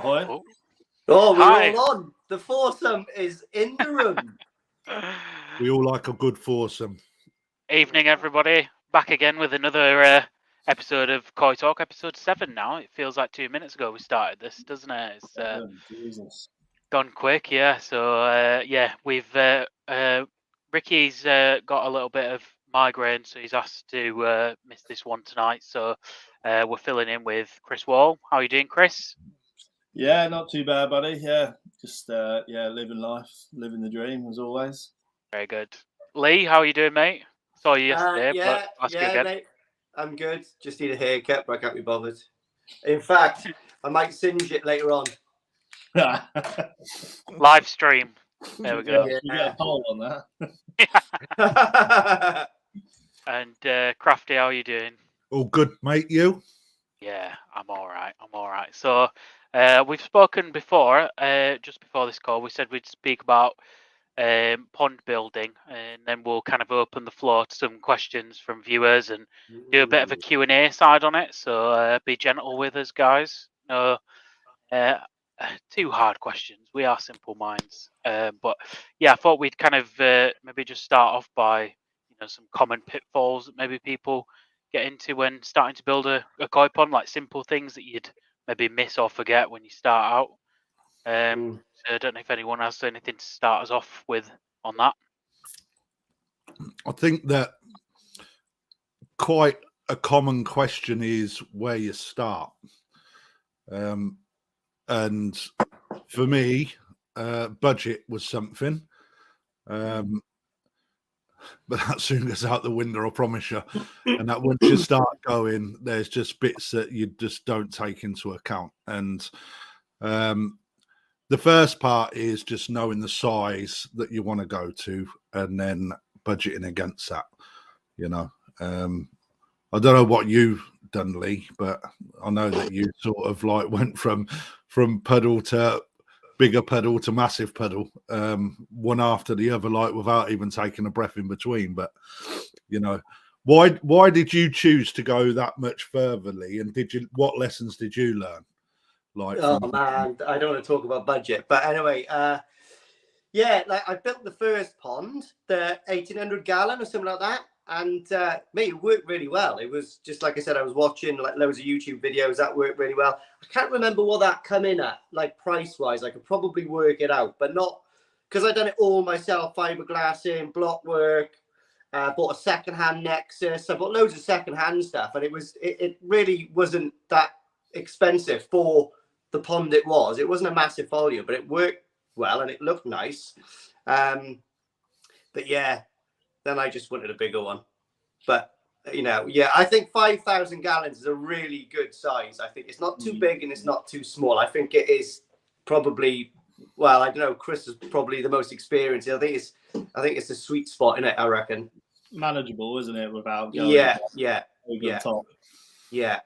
Ahoy. Oh, Hi. we're all on. The foursome is in the room. We all like a good foursome. Evening, everybody. Back again with another episode of Koi Talk, episode 7 now. It feels like 2 minutes ago we started this, doesn't it? It's Jesus. gone quick, yeah. So, we've... Ricky's got a little bit of migraine, so he's asked to miss this one tonight. So we're filling in with Chris Wall. How are you doing, Chris? Yeah, not too bad, buddy. Yeah, just living life, living the dream as always. Very good. Lee, how are you doing, mate? Saw you yesterday, but ask you again. Mate, I'm good. Just need a haircut, but I can't be bothered. In fact, I might singe it later on. Live stream. There we go. You get a poll on that. And Krafty, how are you doing? All good, mate. You? Yeah, I'm all right. So we've spoken before, just before this call. We said we'd speak about pond building, and then we'll kind of open the floor to some questions from viewers and do a bit of a Q&A side on it. So be gentle with us, guys. No too hard questions. We are simple minds. But yeah, I thought we'd kind of maybe just start off by some common pitfalls that maybe people get into when starting to build a koi pond, like simple things that you'd maybe miss or forget when you start out. So I don't know if anyone has anything to start us off with on that. I think that quite a common question is where you start. And for me, budget was something. But that soon goes out the window, I promise you. And that once you start going, there's just bits that you just don't take into account. And the first part is just knowing the size that you want to go to and then budgeting against that. I don't know what you've done, Lee, but I know that you sort of like went from pedal to bigger pedal to massive pedal, one after the other, like without even taking a breath in between. But why did you choose to go that much further, Lee? And what lessons did you learn? Man, I don't want to talk about budget, but anyway, I built the first pond, the 1,800 gallon or something like that, and it worked really well. It was just like I said, I was watching like loads of YouTube videos that worked really well. I can't remember what that come in at, like price wise. I could probably work it out, but not because I'd done it all myself, fiberglass in, block work. Bought a secondhand Nexus. I bought loads of secondhand stuff, and it really wasn't that expensive for the pond it was. It wasn't a massive volume, but it worked well and it looked nice. But yeah, then I just wanted a bigger one. But I think 5,000 gallons is a really good size. I think it's not too big and it's not too small. I think it is probably, well, I don't know, Chris is probably the most experienced. I think it's a sweet spot in it, I reckon. Manageable, isn't it? Without going top. Yeah.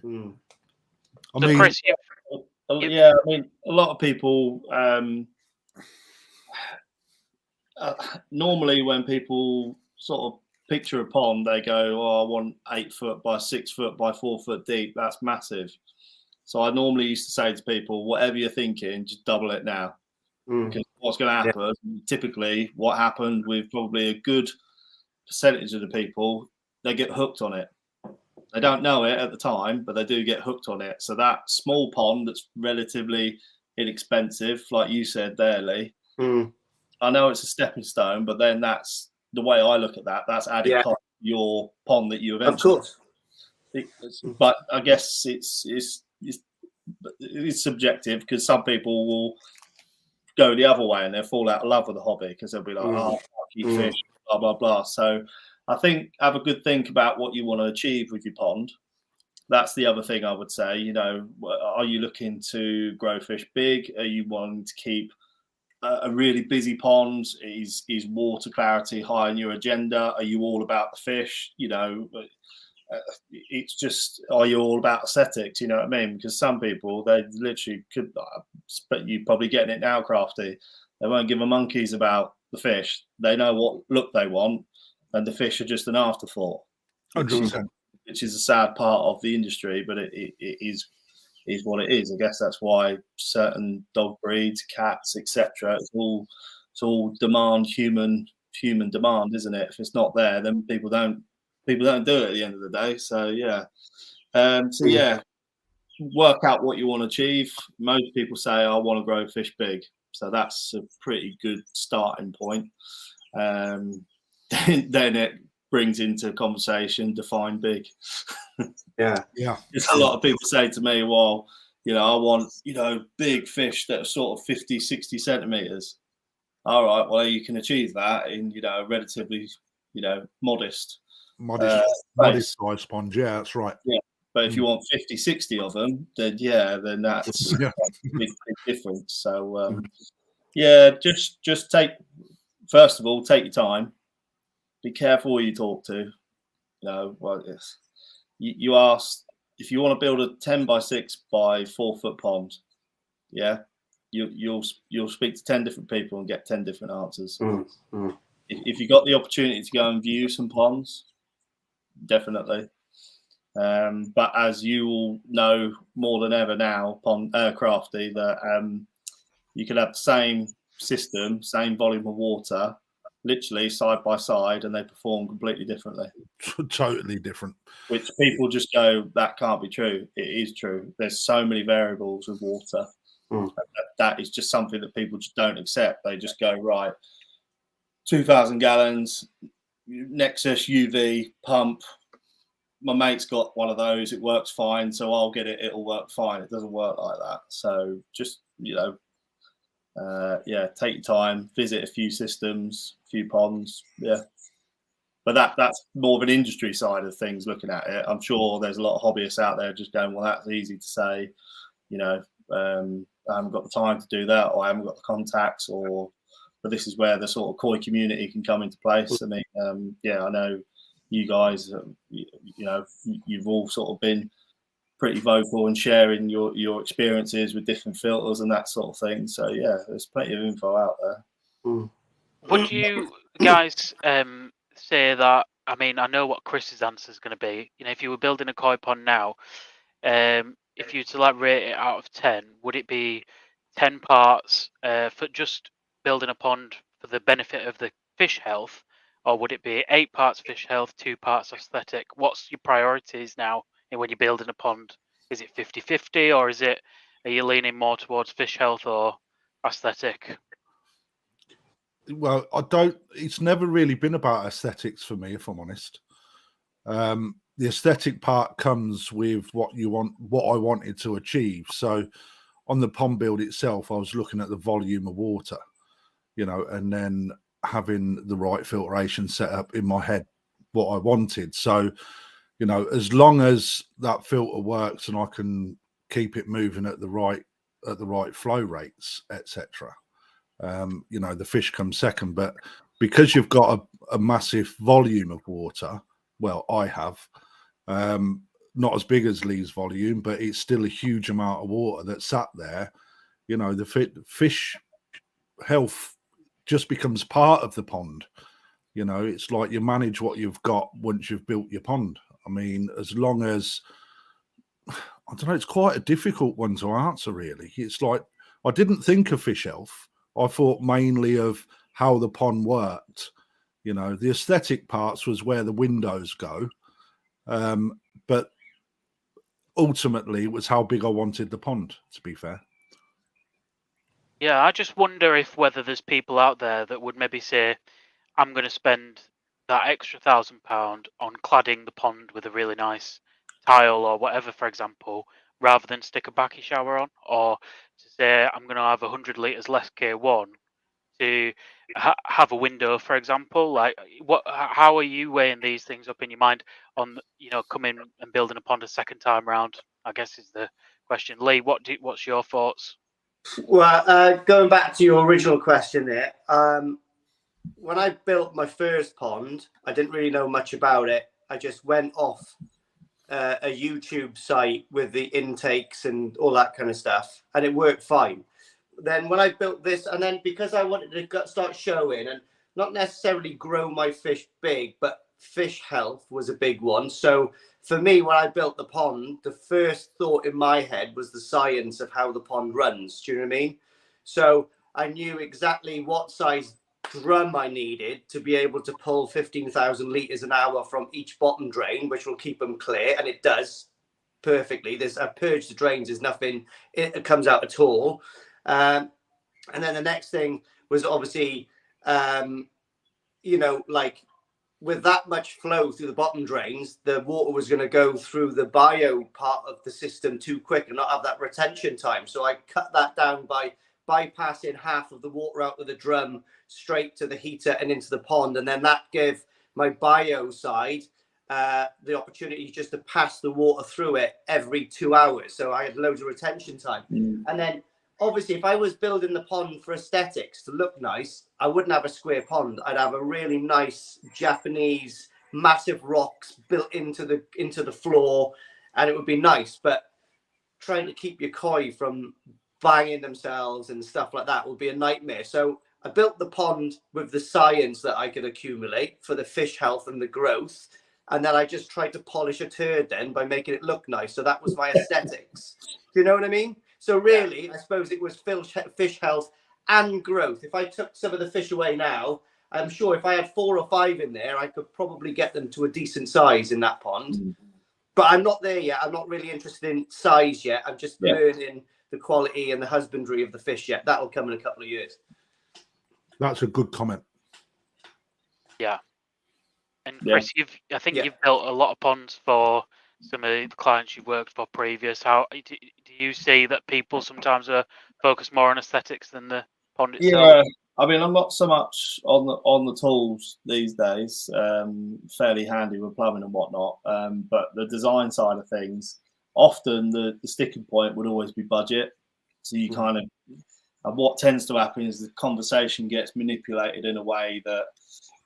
So Chris, yeah, I mean, a lot of people normally when people sort of picture a pond, they go, "Oh, I want 8 foot by 6 foot by 4 foot deep. That's massive." So I normally used to say to people, "Whatever you're thinking, just double it now." Because what's going to happen? Typically, what happened with probably a good percentage of the people, they get hooked on it. They don't know it at the time, but they do get hooked on it. So that small pond that's relatively inexpensive, like you said there, Lee, I know it's a stepping stone, but then that's the way I look at that. That's added cost to your pond that you eventually. Of course. But I guess it's subjective because some people will go the other way and they'll fall out of love with the hobby because they'll be like, "Oh, I keep fish, blah blah blah." So I think have a good think about what you want to achieve with your pond. That's the other thing I would say. Are you looking to grow fish big? Are you wanting to keep a really busy pond? Is water clarity high on your agenda? Are you all about the fish? It's just, are you all about aesthetics? You know what I mean? Because some people, they literally could, but you're probably getting it now, Krafty. They won't give a monkeys about the fish. They know what look they want, and the fish are just an afterthought. 100%. Which is a sad part of the industry, but it is is what it is. I guess that's why certain dog breeds, cats, etc. It's all demand, human demand, isn't it? If it's not there, then people don't do it at the end of the day. So yeah, work out what you want to achieve. Most people say, I want to grow fish big, so that's a pretty good starting point. Then it brings into conversation, define big. Yeah. There's a lot of people say to me, well, I want, big fish that are sort of 50, 60 centimeters. All right, well, you can achieve that in, relatively, modest size pond. Yeah, that's right. Yeah. But if you want 50, 60 of them, then that's a big difference. So, just first of all, take your time. Be careful who you talk to. You ask if you want to build a 10 by 6 by 4 foot pond. Yeah, you'll speak to 10 different people and get 10 different answers. If you got the opportunity to go and view some ponds, definitely. But as you all know more than ever now, Krafty, that you could have the same system, same volume of water, literally side by side, and they perform completely differently. Totally different. Which people just go, that can't be true. It is true. There's so many variables with water. That is just something that people just don't accept. They just go, right, 2,000 gallons, Nexus UV pump. My mate's got one of those. It works fine, so I'll get it. It'll work fine. It doesn't work like that. So just take your time, visit a few systems, a few ponds. Yeah, but that's more of an industry side of things. Looking at it, I'm sure there's a lot of hobbyists out there just going, well, that's easy to say. I haven't got the time to do that, or I haven't got the contacts, but this is where the sort of koi community can come into place. I mean, I know you guys, you've all sort of been pretty vocal and sharing your experiences with different filters and that sort of thing. So yeah, there's plenty of info out there. Would you guys say that? I mean, I know what Chris's answer is going to be. If you were building a koi pond now, if you were to rate it out of 10, would it be 10 parts for just building a pond for the benefit of the fish health, or would it be 8 parts fish health, 2 parts aesthetic? What's your priorities now when you're building a pond? Is it 50-50, or are you leaning more towards fish health or aesthetic? Well, it's never really been about aesthetics for me, if I'm honest. The aesthetic part comes with what I wanted to achieve. So on the pond build itself, I was looking at the volume of water, and then having the right filtration set up in my head, what I wanted. So, as long as that filter works and I can keep it moving at the right flow rates, etc., the fish comes second. But because you've got a massive volume of water, well, I have, not as big as Lee's volume, but it's still a huge amount of water that's sat there. The fish health just becomes part of the pond. It's like you manage what you've got once you've built your pond. I mean, as long as, I don't know, it's quite a difficult one to answer, really. It's like, I didn't think of fish health. I thought mainly of how the pond worked. The aesthetic parts was where the windows go. But ultimately, it was how big I wanted the pond, to be fair. Yeah, I just wonder whether there's people out there that would maybe say, I'm going to spend that extra £1,000 on cladding the pond with a really nice tile or whatever, for example, rather than stick a backy shower on, or to say I'm going to have 100 litres less K1 to have a window, for example. How are you weighing these things up in your mind on, coming and building a pond a second time round, I guess is the question. Lee, what's your thoughts? Well, going back to your original question there, when I built my first pond, I didn't really know much about it. I just went off a YouTube site with the intakes and all that kind of stuff, and it worked fine. Then when I built this, and then because I wanted to start showing and not necessarily grow my fish big, but fish health was a big one. So for me, when I built the pond, the first thought in my head was the science of how the pond runs. Do you know what I mean? So I knew exactly what size drum I needed to be able to pull 15,000 litres an hour from each bottom drain, which will keep them clear. And it does perfectly. There's a purge the drains. There's nothing, it comes out at all. And then the next thing was obviously, you know, like with that much flow through the bottom drains, the water was going to go through the bio part of the system too quick and not have that retention time. So I cut that down by bypassing half of the water out of the drum straight to the heater and into the pond. And then that gave my bio side the opportunity just to pass the water through it every 2 hours. So I had loads of retention time. And then obviously, if I was building the pond for aesthetics to look nice, I wouldn't have a square pond. I'd have a really nice Japanese massive rocks built into the floor, and it would be nice. But trying to keep your koi from banging themselves and stuff like that would be a nightmare. So I built the pond with the science that I could accumulate for the fish health and the growth. And then I just tried to polish a turd then by making it look nice. So that was my aesthetics. Do you know what I mean? So really, I suppose it was fish health and growth. If I took some of the fish away now, I'm sure if I had 4 or 5 in there, I could probably get them to a decent size in that pond. But I'm not there yet. I'm not really interested in size yet. I'm just learning the quality and the husbandry of the fish yet. That'll come in a couple of years. That's a good comment. Yeah. And Chris, I think you've built a lot of ponds for some of the clients you've worked for previous. How do you see that people sometimes are focused more on aesthetics than the pond itself? Yeah, I mean, I'm not so much on the tools these days. Fairly handy with plumbing and whatnot. But the design side of things, often the sticking point would always be budget. So you kind of, and what tends to happen is the conversation gets manipulated in a way that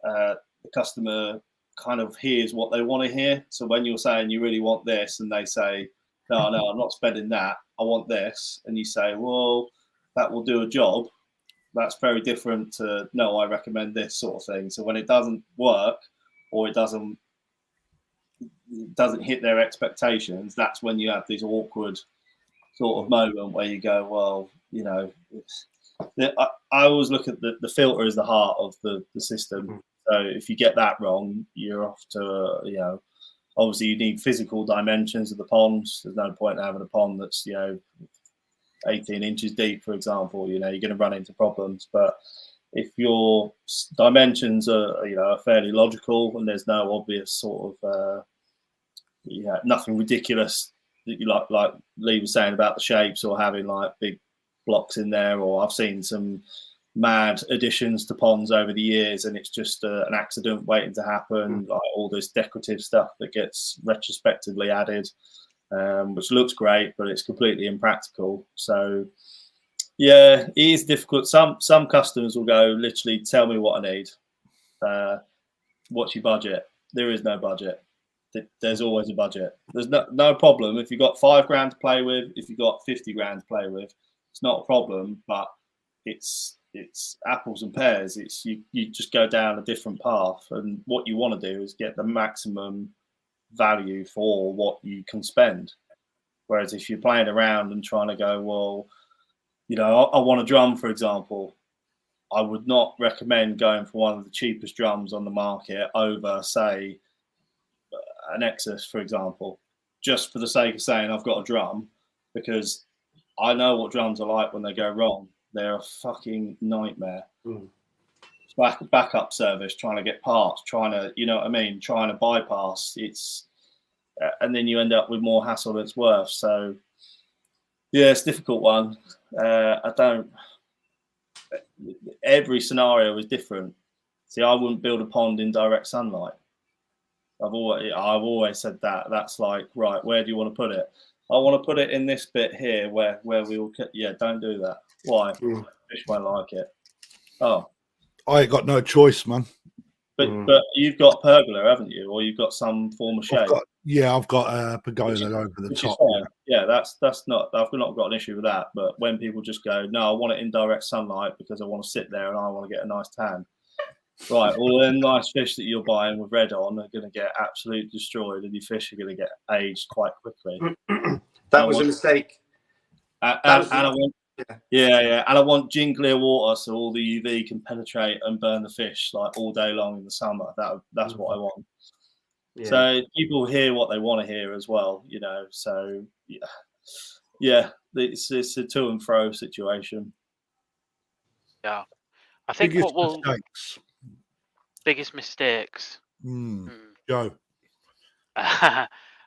the customer kind of hears what they want to hear. So when you're saying you really want this, and they say, no, I'm not spending that, I want this, and you say, well, that will do a job, that's very different to, no, I recommend this sort of thing. So when it doesn't work, or it doesn't hit their expectations, that's when you have this awkward sort of moment where you go, well, you know, I always look at the filter as the heart of the system. So if you get that wrong, you're off to, you know, obviously you need physical dimensions of the ponds. There's no point in having a pond that's, you know, 18 inches deep, for example. You know, you're going to run into problems. But if your dimensions are, you know, are fairly logical and there's no obvious sort of, nothing ridiculous that you like Lee was saying about the shapes or having like big blocks in there, or I've seen some mad additions to ponds over the years and it's just an accident waiting to happen, like all this decorative stuff that gets retrospectively added, which looks great but it's completely impractical. So yeah, it is difficult. Some customers will go, literally, tell me what I need, what's your budget? There is no budget. There's always a budget. There's no problem if you've got £5 to play with, if you've got 50 grand to play with, it's not a problem. But it's apples and pears. It's you just go down a different path, and what you want to do is get the maximum value for what you can spend. Whereas if you're playing around and trying to go, well, you know, I want a drum, for example, I would not recommend going for one of the cheapest drums on the market over, say, an Exus, for example, just for the sake of saying I've got a drum, because I know what drums are like when they go wrong. They're a fucking nightmare. Backup service, trying to get parts, trying to, you know what I mean, trying to bypass. It's and then you end up with more hassle than it's worth. So yeah, it's a difficult one. Every scenario is different. See, I wouldn't build a pond in direct sunlight. I've always said that. That's like, right, where do you want to put it? I want to put it in this bit here where we will. Yeah, don't do that. Why? Fish won't like it. Oh, I ain't got no choice, man. But you've got pergola, haven't you? Or you've got some form of shade. I've got a pergola over the top. Yeah, that's not. I've not got an issue with that. But when people just go, no, I want it in direct sunlight because I want to sit there and I want to get a nice tan. right, all them nice fish that you're buying with red on are going to get absolutely destroyed, and your fish are going to get aged quite quickly. That was a mistake. And I want, and I want gin clear water so all the UV can penetrate and burn the fish like all day long in the summer. That's what I want. Yeah. So people hear what they want to hear as well, you know. So yeah, it's a to and fro situation. Yeah, I think biggest mistakes. Go.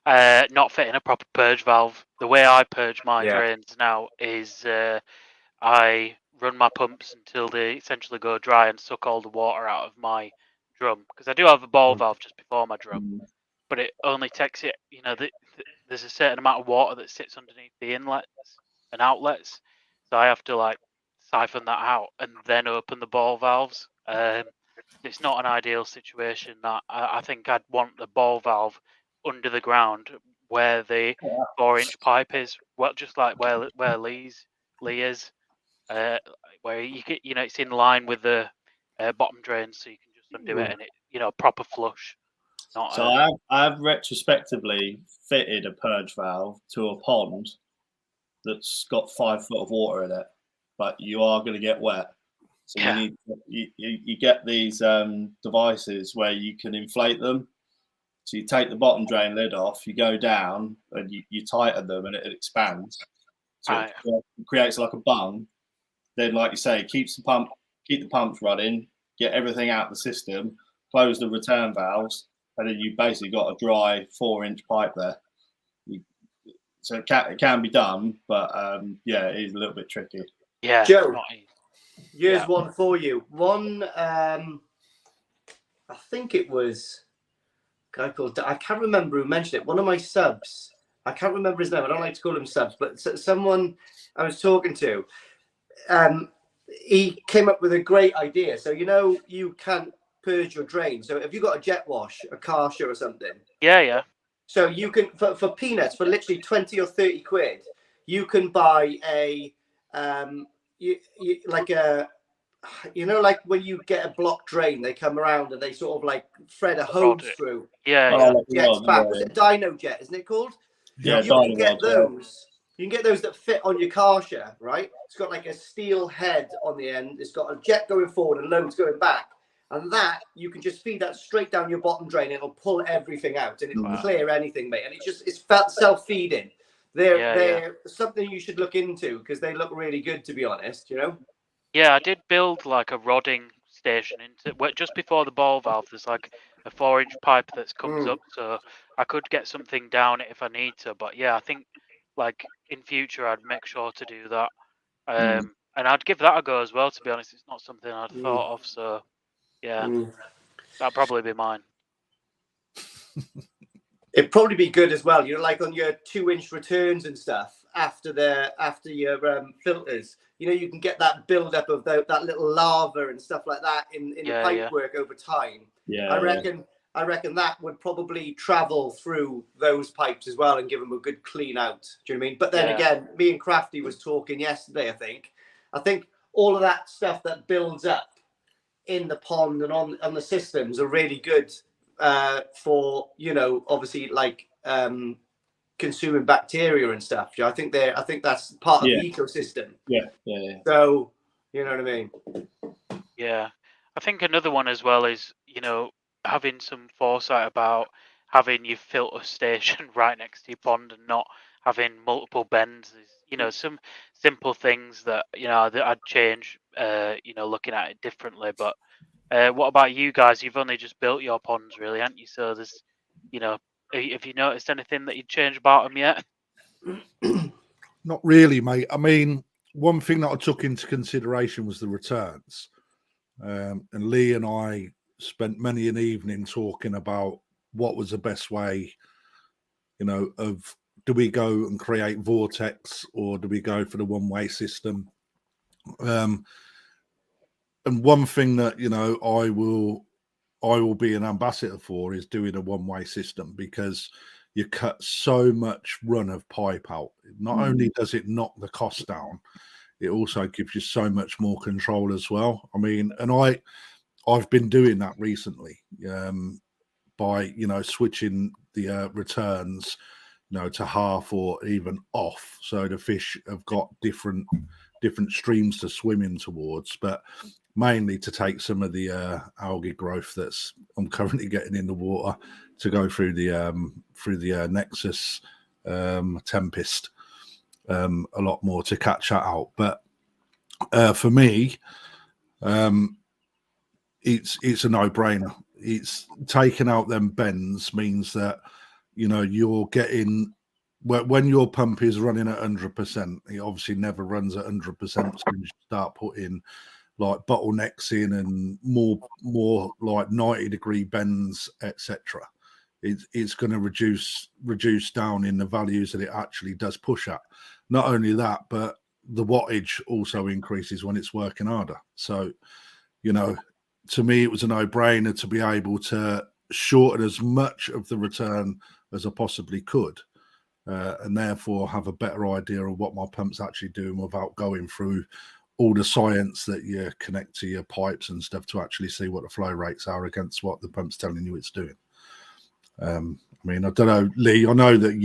Not fitting a proper purge valve. The way I purge my drains now is I run my pumps until they essentially go dry and suck all the water out of my drum, because I do have a ball valve just before my drum, but it only takes it, you know, there's a certain amount of water that sits underneath the inlets and outlets, so I have to like siphon that out and then open the ball valves. It's not an ideal situation. That I think I'd want the ball valve under the ground where the 4-inch pipe is, well, just like where Lee is, where you get, you know, it's in line with the bottom drain, so you can just undo it and it, you know, proper flush. So I have retrospectively fitted a purge valve to a pond that's got 5 foot of water in it, but you are going to get wet. So you get these devices where you can inflate them. So you take the bottom drain lid off, you go down, and you tighten them, and it expands. So it creates like a bung. Then, like you say, keep the pumps running, get everything out of the system, close the return valves, and then you basically got a dry 4-inch pipe there. So it can be done, but it is a little bit tricky. Yeah, Joe. Here's one for you. One, I think it was a guy called, I can't remember who mentioned it. One of my subs, I can't remember his name. I don't like to call him subs, but someone I was talking to, he came up with a great idea. So, you know, you can't purge your drain. So if you got a jet wash, a Karcher or something. Yeah. So you can, for peanuts, for literally 20 or 30 quid, you can buy a, like a, you know, like when you get a block drain, they come around and they sort of like thread a hose through. Jet's back. Was it Dino Jet, isn't it called? Yeah, you can get those. You can get those that fit on your Karcher, right? It's got like a steel head on the end. It's got a jet going forward and loads going back. And that, you can just feed that straight down your bottom drain. It'll pull everything out and it'll clear anything, mate. And it's felt self-feeding. They're something you should look into because they look really good, to be honest, you know? Yeah, I did build like a rodding station just before the ball valve. There's like a 4-inch pipe that comes up, so I could get something down it if I need to. But yeah, I think like in future I'd make sure to do that, and I'd give that a go as well. To be honest, it's not something I'd thought of. So yeah, that'd probably be mine. It'd probably be good as well. You know, like on your 2-inch returns and stuff after your filters. You know, you can get that build up of that little lava and stuff like that in the pipework over time. Yeah, I reckon that would probably travel through those pipes as well and give them a good clean out. Do you know what I mean? But then again, me and Krafty was talking yesterday. I think all of that stuff that builds up in the pond and on the systems are really good for, you know, obviously like consuming bacteria and stuff. I think that's part of the ecosystem. Yeah. So, you know what I mean? Yeah. I think another one as well is, you know, having some foresight about having your filter station right next to your pond and not having multiple bends is, you know, some simple things that, you know, that I'd change, you know, looking at it differently. But what about you guys? You've only just built your ponds, really, haven't you? So there's, you know, have you noticed anything that you'd change about them yet? Not really, mate. I mean, one thing that I took into consideration was the returns. And Lee and I spent many an evening talking about what was the best way, you know, of do we go and create vortex or do we go for the one-way system? And one thing that, you know, I will be an ambassador for is doing a one-way system, because you cut so much run of pipe out. Not only does it knock the cost down, it also gives you so much more control as well. I mean, and I've been doing that recently by switching the returns to half or even off, so the fish have got different streams to swim in towards, but mainly to take some of the algae growth that's I'm currently getting in the water to go through the Nexus Tempest a lot more to catch that out. But for me, it's a no-brainer. It's taking out them bends means that you're getting, when your pump is running at 100%, it obviously never runs at 100% when you start putting like bottlenecks in and more like 90-degree bends, etc. It's going to reduce down in the values that it actually does push at. Not only that, but the wattage also increases when it's working harder. So, to me, it was a no-brainer to be able to shorten as much of the return as I possibly could, and therefore have a better idea of what my pump's actually doing without going through all the science that you connect to your pipes and stuff to actually see what the flow rates are against what the pump's telling you it's doing. I mean, I don't know, Lee, I know that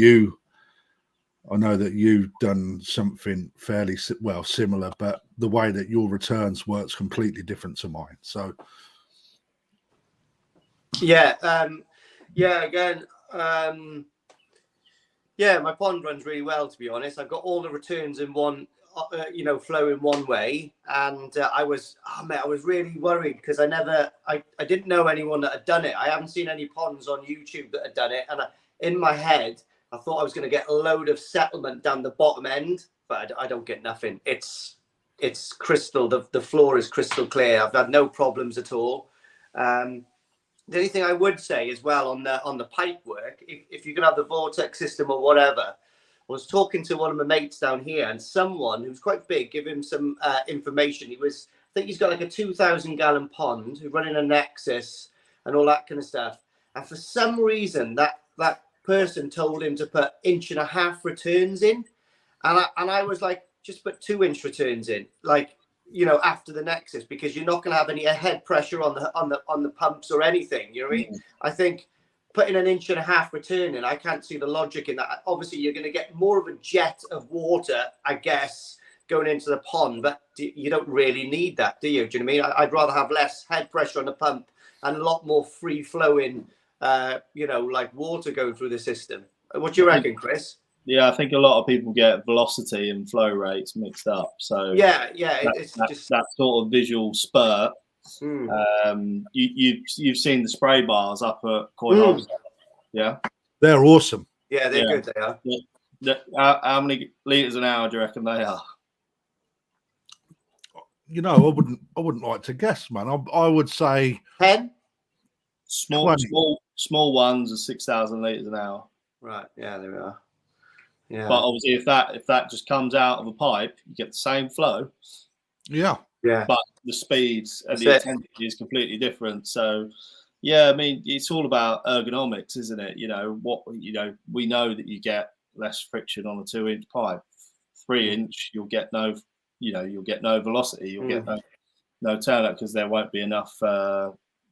you've done something fairly similar, but the way that your returns works completely different to mine. So my pond runs really well, to be honest. I've got all the returns in one, flowing one way, and I was really worried because I didn't know anyone that had done it. I haven't seen any ponds on YouTube that had done it, and in my head I thought I was going to get a load of settlement down the bottom end, but I don't get nothing. It's crystal. The floor is crystal clear. I've had no problems at all. The only thing I would say as well on the pipe work, if you can have the vortex system or whatever, I was talking to one of my mates down here, and someone who's quite big give him some information. I think he's got like a 2,000-gallon pond, who's running a Nexus and all that kind of stuff. And for some reason, that person told him to put 1.5 inch returns in, and I was like, just put 2-inch returns in, like, after the Nexus, because you're not going to have any head pressure on the pumps or anything. You know what I mean? I think putting 1.5 inch return in, I can't see the logic in that. Obviously, you're going to get more of a jet of water, I guess, going into the pond, but you don't really need that, do you? Do you know what I mean? I'd rather have less head pressure on the pump and a lot more free flowing, like water going through the system. What do you reckon, Chris? Yeah, I think a lot of people get velocity and flow rates mixed up. So it's just that sort of visual spurt. You've seen the spray bars up at Koi Wholesale. Yeah, they're awesome. Yeah, they're good. They are. How many liters an hour do you reckon they are? I wouldn't like to guess, man. I would say 10. Small ones are 6,000 liters an hour. Right. Yeah, there we are. Yeah. But obviously, if that just comes out of a pipe, you get the same flow. Yeah. But the speeds and the intensity is completely different. So, yeah, I mean, it's all about ergonomics, isn't it? We know that you get less friction on a 2-inch pipe. 3-inch, you'll get no velocity. You'll get no turn up because there won't be enough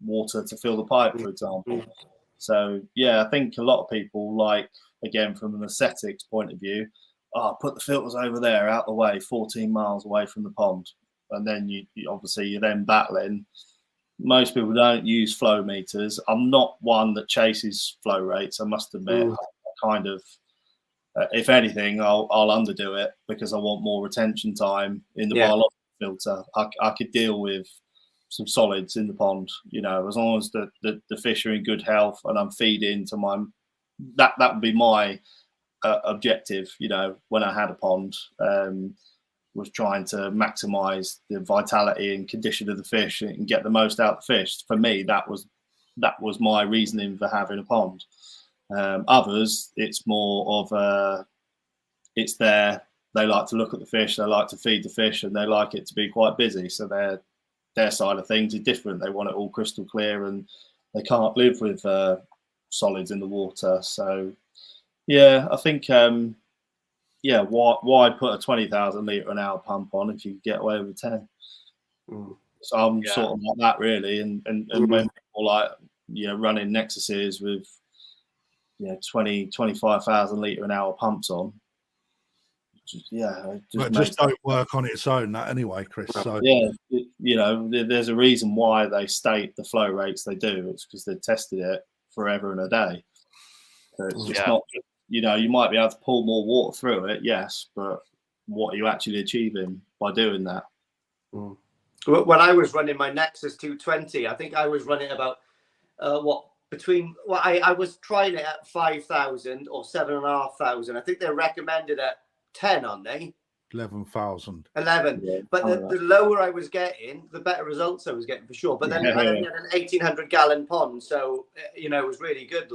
water to fill the pipe, for example. So, yeah, I think a lot of people like, again, from an aesthetics point of view, put the filters over there, out the way, 14 miles away from the pond. And then you're then battling. Most people don't use flow meters. I'm not one that chases flow rates, I must admit. I kind of, if anything, I'll underdo it because I want more retention time in the biological filter. I could deal with some solids in the pond, as long as the fish are in good health and I'm feeding to my, that would be my objective, when I had a pond, was trying to maximize the vitality and condition of the fish and get the most out of the fish. For me, that was my reasoning for having a pond. Others, it's more of it's there. They like to look at the fish, they like to feed the fish, and they like it to be quite busy. So their side of things is different. They want it all crystal clear, and they can't live with solids in the water. So, yeah, I think, why put a 20,000 litre an hour pump on if you can get away with 10? So I'm sort of like that really, and when people like running Nexuses with 25,000 litre an hour pumps on, it just don't work on its own. That anyway, Chris. So there's a reason why they state the flow rates they do. It's because they've tested it forever and a day. So it's not, you might be able to pull more water through it, yes, but what are you actually achieving by doing that? When I was running my Nexus 220, I think I was running about I was trying it at 5,000 or 7,500. I think they're recommended at 10, aren't they? 11,000. 11. Yeah, but the lower I was getting, the better results I was getting for sure. But then I had an 1,800 gallon pond, so it was really good,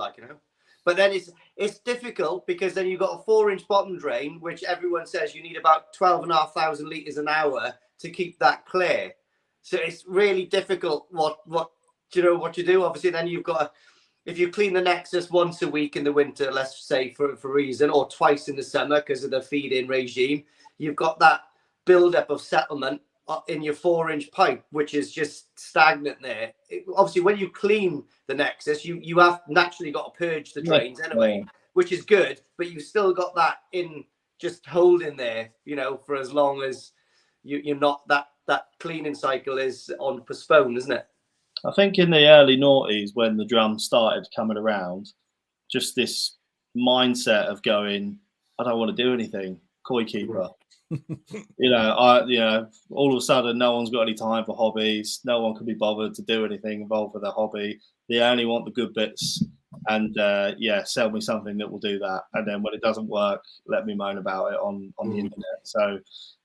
But then it's difficult because then you've got a 4-inch bottom drain, which everyone says you need about 12,500 litres an hour to keep that clear. So it's really difficult what you do. Obviously, then you've got if you clean the Nexus once a week in the winter, let's say for a reason, or twice in the summer because of the feed-in regime, you've got that build-up of settlement in your 4-inch pipe, which is just stagnant there. Obviously, when you clean the Nexus, you have naturally got to purge the drains anyway, which is good, but you've still got that in just holding there, for as long as you're not that cleaning cycle is on postpone, isn't it? I think in the early noughties, when the drum started coming around, just this mindset of going, I don't want to do anything, koi keeper. All of a sudden, no one's got any time for hobbies. No one can be bothered to do anything involved with their hobby. They only want the good bits, and sell me something that will do that. And then when it doesn't work, let me moan about it on the internet. So,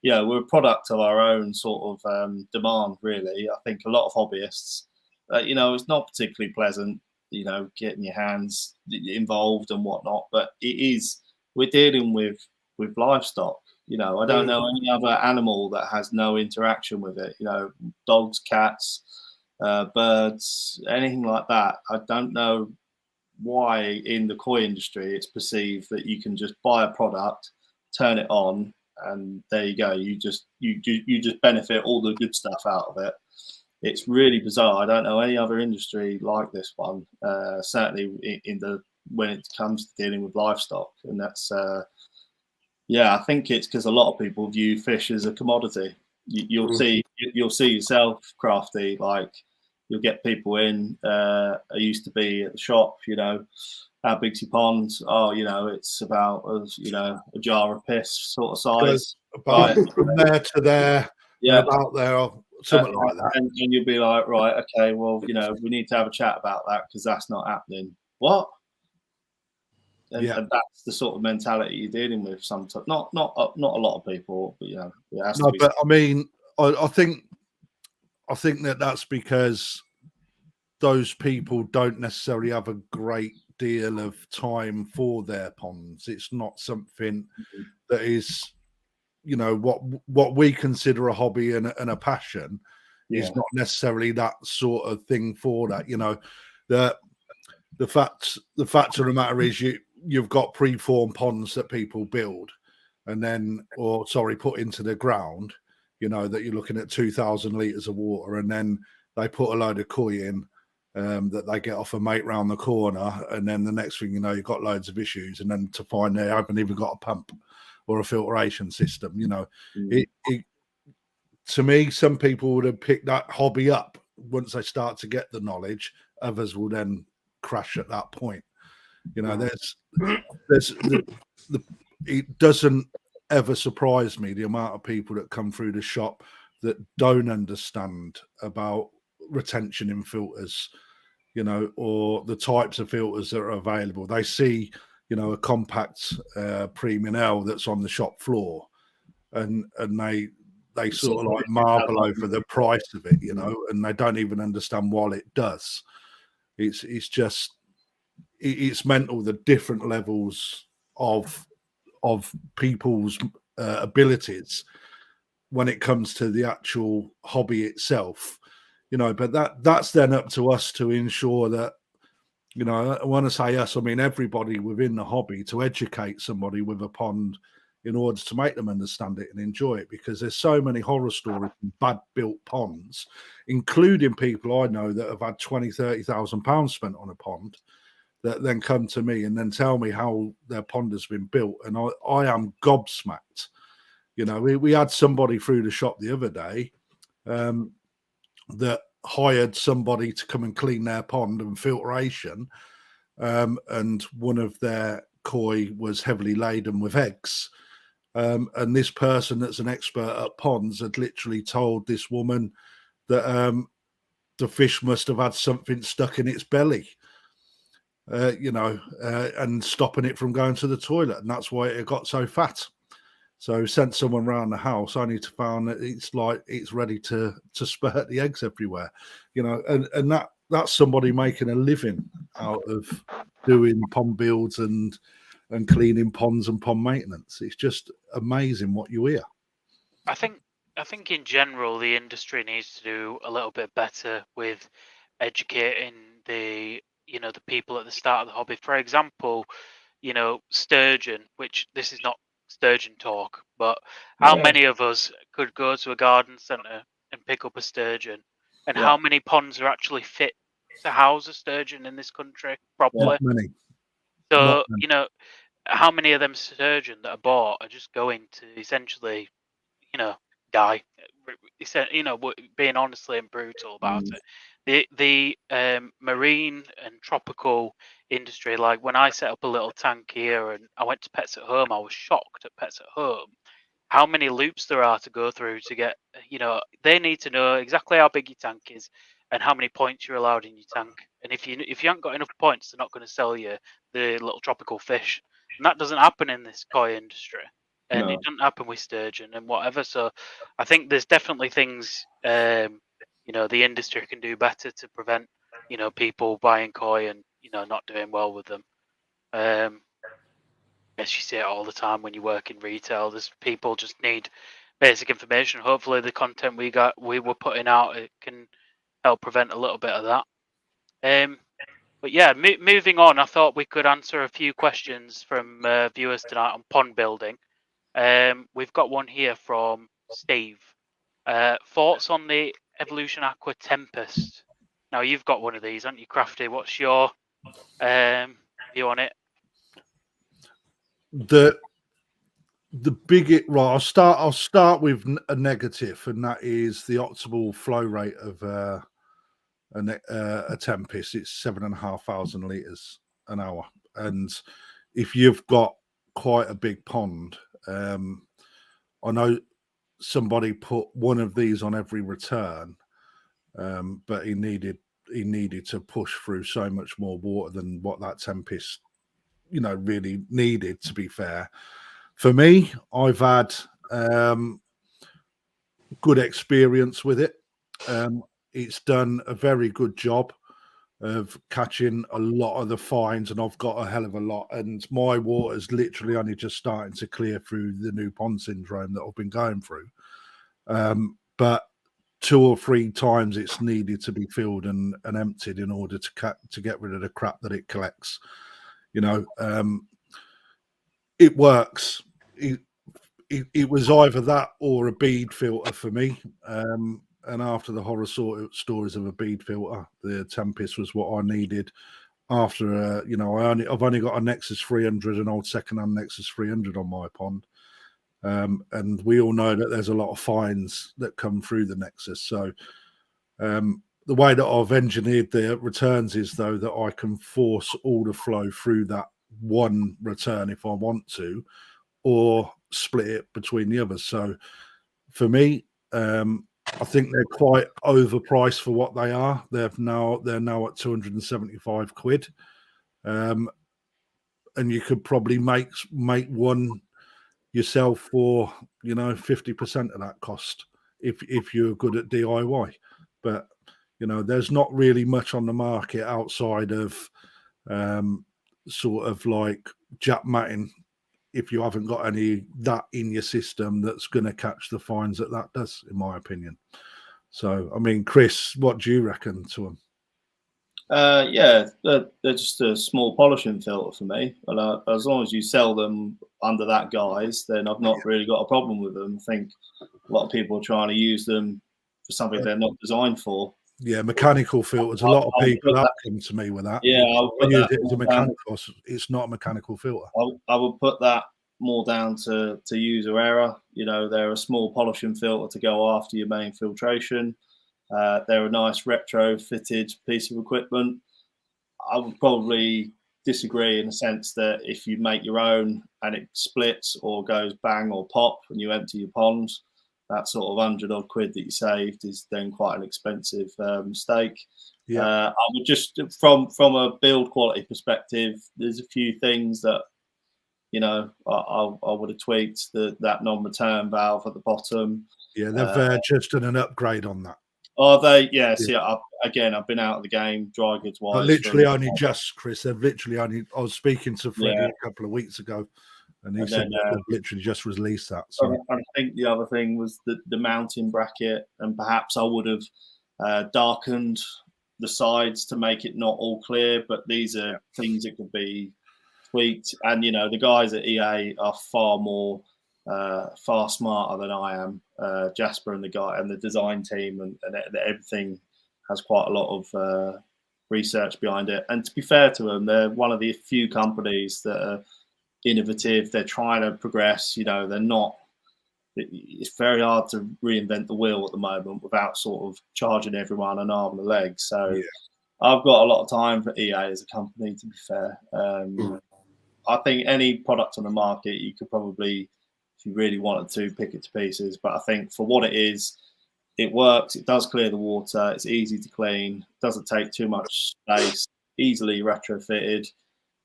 we're a product of our own sort of demand, really. I think a lot of hobbyists, it's not particularly pleasant, getting your hands involved and whatnot. But we're dealing with livestock. I don't know any other animal that has no interaction with it. Dogs, cats, birds, anything like that. I don't know why in the koi industry it's perceived that you can just buy a product, turn it on, and there you go. You just benefit all the good stuff out of it. It's really bizarre. I don't know any other industry like this one. Certainly when it comes to dealing with livestock, and that's. I think it's because a lot of people view fish as a commodity. You'll see yourself, Krafty, like you'll get people in. I used to be at the shop, how big's your pond? Oh, it's about a jar of piss sort of size. About from there to there, about there, or something like that. And you'll be like, right, okay, well, we need to have a chat about that because that's not happening. What? And that's the sort of mentality you're dealing with sometimes. Not a lot of people, but it has to be. But I mean, I think that's because those people don't necessarily have a great deal of time for their ponds. It's not something that is, what we consider a hobby and a passion is not necessarily that sort of thing for that. The fact of the matter is you've got preformed ponds that people build and then, put into the ground, that you're looking at 2,000 litres of water, and then they put a load of koi in that they get off a mate round the corner. And then the next thing you've got loads of issues. And then to find they haven't even got a pump or a filtration system, to me, some people would have picked that hobby up once they start to get the knowledge. Others will then crash at that point. It doesn't ever surprise me the amount of people that come through the shop that don't understand about retention in filters, or the types of filters that are available. They see, a compact premium L that's on the shop floor, and they sort of like marvel over the price of it, and they don't even understand what it does. It's mental, the different levels of people's abilities when it comes to the actual hobby itself, but that's then up to us to ensure that, I want to say us, I mean everybody within the hobby, to educate somebody with a pond, in order to make them understand it and enjoy it, because there's so many horror stories from bad built ponds, including people I know that have had 20,000, £30,000 spent on a pond, that then come to me and then tell me how their pond has been built. And I am gobsmacked. You know, we had somebody through the shop the other day that hired somebody to come and clean their pond and filtration, and one of their koi was heavily laden with eggs. And this person that's an expert at ponds had literally told this woman that the fish must have had something stuck in its belly, and stopping it from going to the toilet. And that's why it got so fat. So sent someone around the house only to find that it's ready to spurt the eggs everywhere, and that's somebody making a living out of doing pond builds and cleaning ponds and pond maintenance. It's just amazing what you hear. I think in general the industry needs to do a little bit better with educating the people at the start of the hobby. For example, sturgeon, which this is not sturgeon talk, but how many of us could go to a garden centre and pick up a sturgeon, and how many ponds are actually fit to house a sturgeon in this country properly? Not many. So how many of them sturgeon that are bought are just going to essentially die? Being honestly and brutal about it. The marine and tropical industry, like when I set up a little tank here and I went to Pets at Home, I was shocked at Pets at Home how many loops there are to go through to get, they need to know exactly how big your tank is and how many points you're allowed in your tank. And if you haven't got enough points, they're not going to sell you the little tropical fish. And that doesn't happen in this koi industry. And it doesn't happen with sturgeon and whatever. So I think there's definitely things, the industry can do better to prevent, people buying koi and, not doing well with them. I guess you see it all the time when you work in retail. There's people just need basic information. Hopefully the content we were putting out, it can help prevent a little bit of that. But yeah, moving on, I thought we could answer a few questions from viewers tonight on pond building. We've got one here from Steve. Thoughts on the Evolution Aqua Tempest? Now you've got one of these, haven't you, Krafty? What's your view on it? The biggest, right? I'll start with a negative, and that is the optimal flow rate of a Tempest. It's 7,500 litres an hour, and if you've got quite a big pond, I know somebody put one of these on every return, but he needed to push through so much more water than what that Tempest really needed, to be fair. For me, I've had good experience with it. It's done a very good job of catching a lot of the fines, and I've got a hell of a lot, and my water's literally only just starting to clear through the new pond syndrome that I've been going through. But 2 or 3 times it's needed to be filled and emptied in order to get rid of the crap that it collects. It works. It was either that or a bead filter for me. And after the horror stories of a bead filter, the Tempest was what I needed. After I've only got a Nexus 300, an old second-hand Nexus 300 on my pond, and we all know that there's a lot of fines that come through the Nexus. So the way that I've engineered the returns is, though, that I can force all the flow through that one return if I want to, or split it between the others. So for me, I think they're quite overpriced for what they are. They're now at 275 quid, and you could probably make one yourself for 50% of that cost if you're good at DIY. But there's not really much on the market outside of sort of like Jap matting, if you haven't got any that in your system that's going to catch the fines that does, in my opinion. So, I mean, Chris, what do you reckon to them? Yeah, they're just a small polishing filter for me. And as long as you sell them under that guise, then I've not really got a problem with them. I think a lot of people are trying to use them for something they're not designed for. Yeah, mechanical filters. A lot of people have come to me with that. Yeah, I use it as a mechanical. It's not a mechanical filter. I would put that more down to user error. You know, they're a small polishing filter to go after your main filtration. They're a nice retro-fitted piece of equipment. I would probably disagree in the sense that if you make your own and it splits or goes bang or pop when you empty your pond, that sort of 100 odd quid that you saved is then quite an expensive mistake. I would just, from a build quality perspective, there's a few things that, you know, I would have tweaked. That non-return valve at the bottom. Yeah, they've just done an upgrade on that. Are they? Yeah. See, I've been out of the game, dry goods wise. Literally only just, Chris. They've literally only. I was speaking to Freddie a couple of weeks ago, and he said they've literally just released that. So I think the other thing was the mounting bracket, and perhaps I would have darkened the sides to make it not all clear. But these are things that could be tweaked, and you know the guys at EA are far smarter than I am. Jasper and the design team and everything has quite a lot of research behind it. And to be fair to them, they're one of the few companies that are innovative. They're trying to progress. You know, they're not. It's very hard to reinvent the wheel at the moment without sort of charging everyone an arm and a leg. So I've got a lot of time for EA as a company, to be fair. I think any product on the market, you could probably, if you really wanted to, pick it to pieces. But I think for what it is, it works. It does clear the water. It's easy to clean. Doesn't take too much space. Easily retrofitted.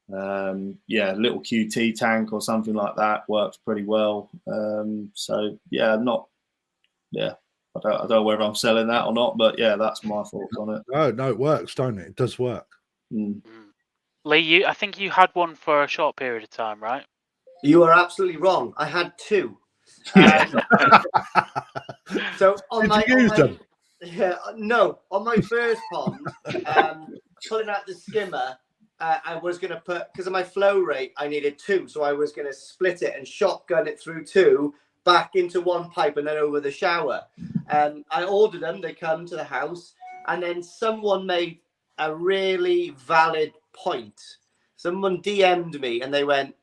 Little QT tank or something like that works pretty well. I don't know whether I'm selling that or not, but yeah, that's my thoughts on it. No, it works, don't it? It does work. Lee, I think you had one for a short period of time, right? You are absolutely wrong. I had two. So on my first pond, pulling out the skimmer, I was going to put, because of my flow rate, I needed two. So I was going to split it and shotgun it through two, back into one pipe and then over the shower. I ordered them. They come to the house. And then someone made a really valid point. Someone DM'd me and they went,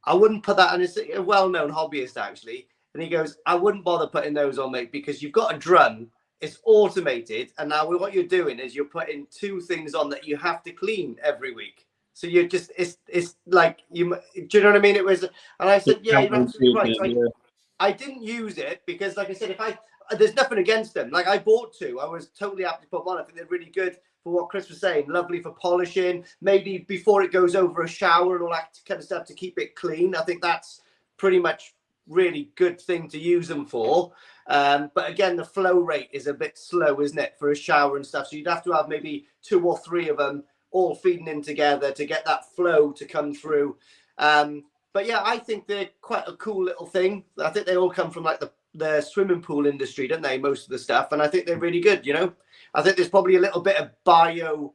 I wouldn't put that on. It's a well-known hobbyist, actually. And he goes, I wouldn't bother putting those on, mate, because you've got a drum. It's automated. And now what you're doing is you're putting two things on that you have to clean every week. So you're just, it's like, do you know what I mean? It was, and I said, yeah, you're absolutely right. So I didn't use it because, like I said, there's nothing against them. Like I bought two. I was totally happy to put one. I think they're really good for what Chris was saying. Lovely for polishing. Maybe before it goes over a shower and all that kind of stuff to keep it clean. I think that's pretty much really good thing to use them for. But again, the flow rate is a bit slow, isn't it, for a shower and stuff? So you'd have to have maybe 2 or 3 of them all feeding in together to get that flow to come through. But yeah, I think they're quite a cool little thing. I think they all come from like the swimming pool industry, don't they? Most of the stuff. And I think they're really good, you know. I think there's probably a little bit of bio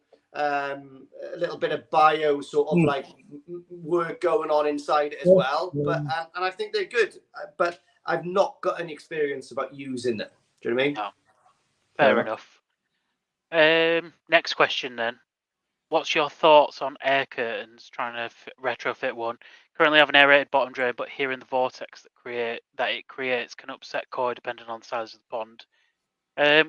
sort of like work going on inside it as well. But and I think they're good. But I've not got any experience about using them. Do you know what I mean? No. Fair enough. Next question then. What's your thoughts on air curtains, trying to retrofit one? Currently have an aerated bottom drain, but hearing the vortex that it creates can upset koi depending on the size of the pond.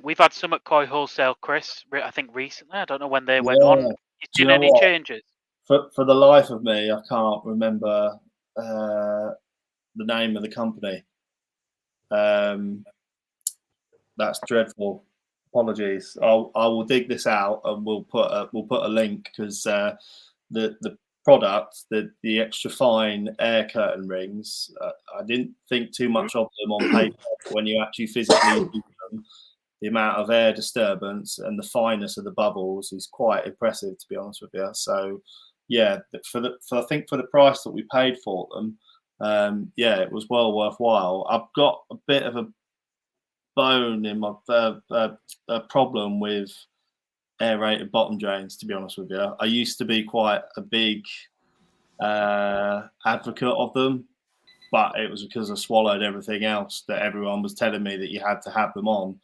We've had some at Koi Wholesale, Chris, I think recently. I don't know when they went on. You seen any changes? For the life of me, I can't remember the name of the company. That's dreadful. Apologies. I will dig this out and we'll put a link because the product, the extra fine air curtain rings, I didn't think too much of them on paper. When you actually physically use them, the amount of air disturbance and the fineness of the bubbles is quite impressive, to be honest with you. So yeah, I think for the price that we paid for them, it was well worthwhile. I've got a bit of a bone in my problem with aerated bottom drains, to be honest with you. I used to be quite a big advocate of them, but it was because I swallowed everything else that everyone was telling me that you had to have them on.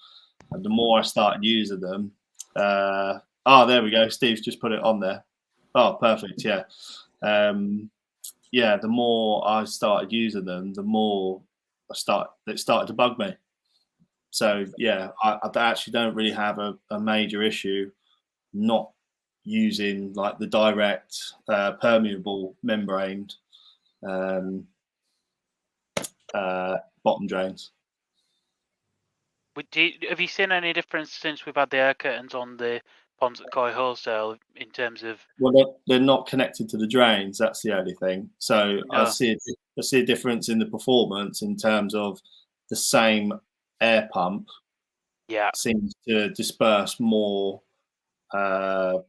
And the more I started using them, there we go. Steve's just put it on there. Oh, perfect. Yeah. The more I started using them, the more it started to bug me. So yeah, I actually don't really have a major issue not using like the direct permeable membrane bottom drains. Have you seen any difference since we've had the air curtains on the ponds at Koi Wholesale in terms of? Well, they're not connected to the drains. That's the only thing. So No. I see a difference in the performance in terms of the same air pump. Yeah. Seems to disperse more. Not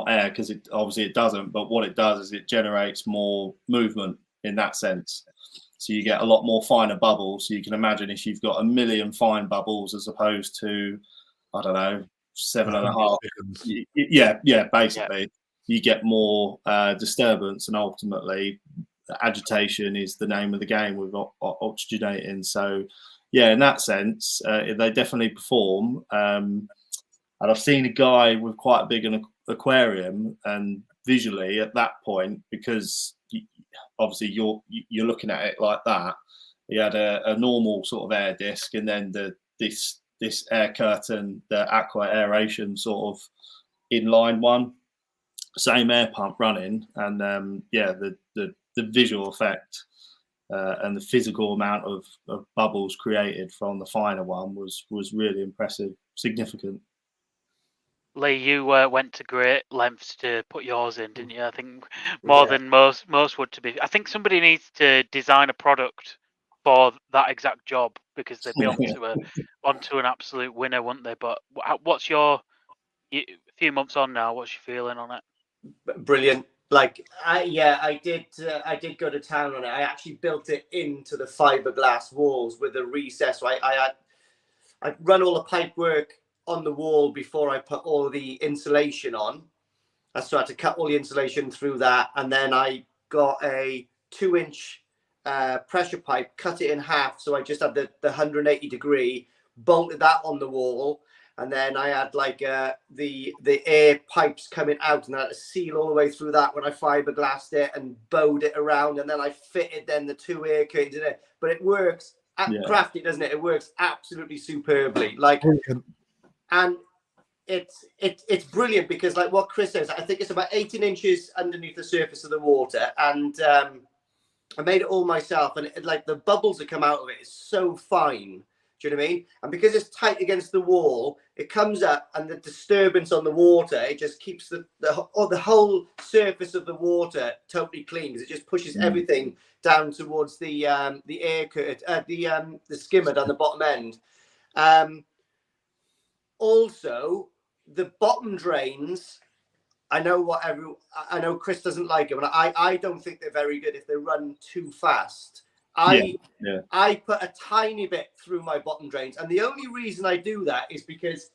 air, because obviously it doesn't, but what it does is it generates more movement in that sense. So you get a lot more finer bubbles. So you can imagine if you've got 1 million fine bubbles as opposed to, I don't know, 7.5. Yeah, basically. You get more disturbance, and ultimately agitation is the name of the game with oxygenating. So yeah, in that sense, they definitely perform. And I've seen a guy with quite a big aquarium, and visually at that point, because obviously you're looking at it like that, he had a normal sort of air disc, and then this air curtain, the aqua aeration sort of inline one, same air pump running, and the visual effect and the physical amount of bubbles created from the finer one was really impressive, significant. Lee, you went to great lengths to put yours in, didn't you? I think more than most would to be. I think somebody needs to design a product for that exact job, because they'd be onto an absolute winner, wouldn't they? But what's a few months on now? What's your feeling on it? Brilliant. Like I did go to town on it. I actually built it into the fiberglass walls with a recess. So I run all the pipe work on the wall before I put all the insulation on. So I had to cut all the insulation through that, and then I got a 2-inch pressure pipe, cut it in half, so I just had the 180 degree, bolted that on the wall, and then I had like the air pipes coming out, and I had to seal all the way through that when I fiberglassed it and bowed it around, and then I fitted then the 2 air curtains in it. But it works Krafty, doesn't it? It works absolutely superbly. Like. And it's brilliant, because like what Chris says, I think it's about 18 inches underneath the surface of the water, and I made it all myself, and like the bubbles that come out of it is so fine. Do you know what I mean? And because it's tight against the wall, it comes up, and the disturbance on the water, it just keeps the whole surface of the water totally clean, because it just pushes everything down towards the air curtain, the skimmer down the bottom end. Also, the bottom drains, I know Chris doesn't like them, and I don't think they're very good if they run too fast. I put a tiny bit through my bottom drains, and the only reason I do that is because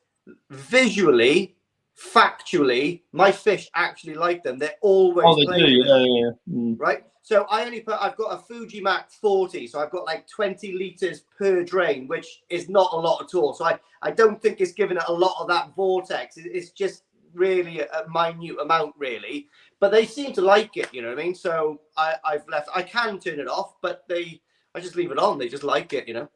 visually, factually, my fish actually like them. They're always playing with them, right? So I've got a Fujimac 40, so I've got like 20 liters per drain, which is not a lot at all. So I don't think it's giving it a lot of that vortex. It's just really a minute amount, really. But they seem to like it, you know what I mean? So I've left. I can turn it off, but I just leave it on. They just like it, you know.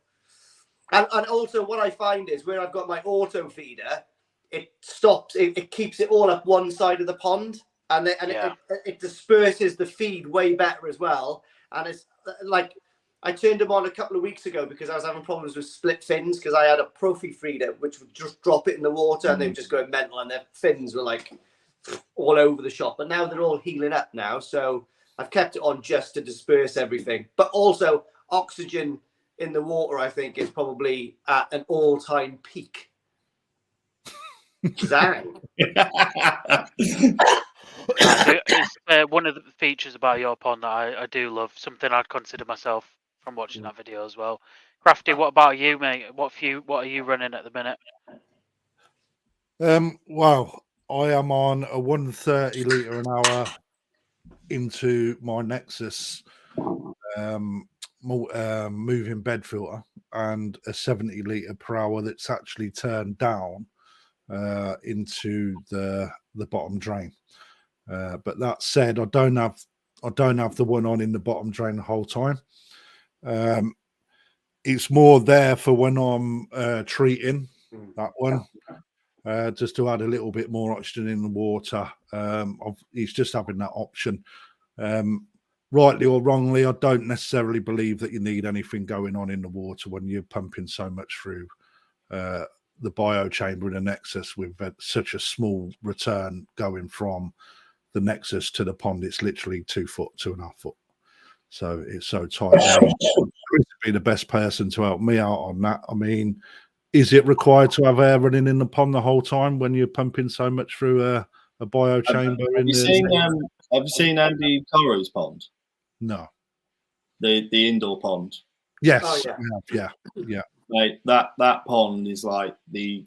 And also what I find is where I've got my auto feeder, it stops. It keeps it all up one side of the pond. And it disperses the feed way better as well. And it's like, I turned them on a couple of weeks ago because I was having problems with split fins, because I had a Profi feeder which would just drop it in the water and they were just going mental, and their fins were like all over the shop. But now they're all healing up now, so I've kept it on just to disperse everything. But also oxygen in the water, I think, is probably at an all-time peak. Zang. It's one of the features about your pond that I do love. Something I'd consider myself from watching that video as well. Krafty, what about you, mate? What are you running at the minute? Well, I am on a 130 litre an hour into my Nexus moving bed filter, and a 70 litre per hour that's actually turned down into the bottom drain. But that said, I don't have the one on in the bottom drain the whole time. It's more there for when I'm treating that one. Just to add a little bit more oxygen in the water. He's just having that option. Rightly or wrongly, I don't necessarily believe that you need anything going on in the water when you're pumping so much through the bio chamber in the Nexus with such a small return going from the Nexus to the pond. It's literally 2 foot, 2.5 foot. So it's so tight. Chris would be the best person to help me out on that. I mean, is it required to have air running in the pond the whole time when you're pumping so much through a bio chamber? Have you seen Andy Corrow's pond? No. The indoor pond. Yes. Oh, yeah. Like that pond is like the